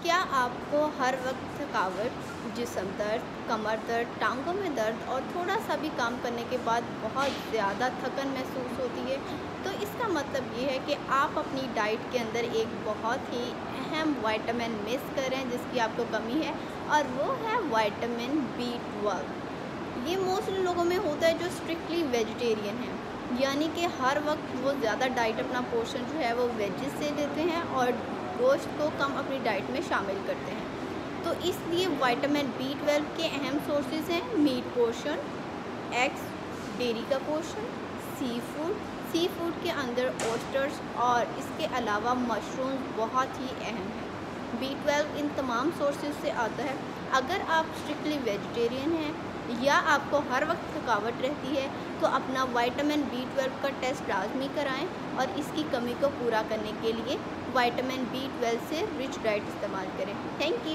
क्या आपको हर वक्त थकावट, जिस्म दर्द, कमर दर्द, टांगों में दर्द और थोड़ा सा भी काम करने के बाद बहुत ज़्यादा थकन महसूस होती है? तो इसका मतलब ये है कि आप अपनी डाइट के अंदर एक बहुत ही अहम विटामिन मिस कर रहे हैं जिसकी आपको कमी है, और वो है विटामिन B12। ये मोस्टली लोगों में होता है जो स्ट्रिक्टली वेजिटेरियन हैं, यानी कि हर वक्त वो ज़्यादा डाइट अपना पोर्शन जो है वो वेजिस से लेते हैं और गोश्त को कम अपनी डाइट में शामिल करते हैं। तो इसलिए विटामिन B12 के अहम सोर्सेज हैं मीट पोर्शन, एग्स, डेयरी का पोर्शन, सी फूड के अंदर ऑयस्टर्स और इसके अलावा मशरूम्स बहुत ही अहम हैं। B12 इन तमाम सोर्सेज से आता है। अगर आप स्ट्रिक्टली वेजिटेरियन हैं या आपको हर वक्त थकावट रहती है तो अपना विटामिन B12 का टेस्ट लाजमी कराएं और इसकी कमी को पूरा करने के लिए विटामिन B12 से रिच डाइट इस्तेमाल करें। Thank you.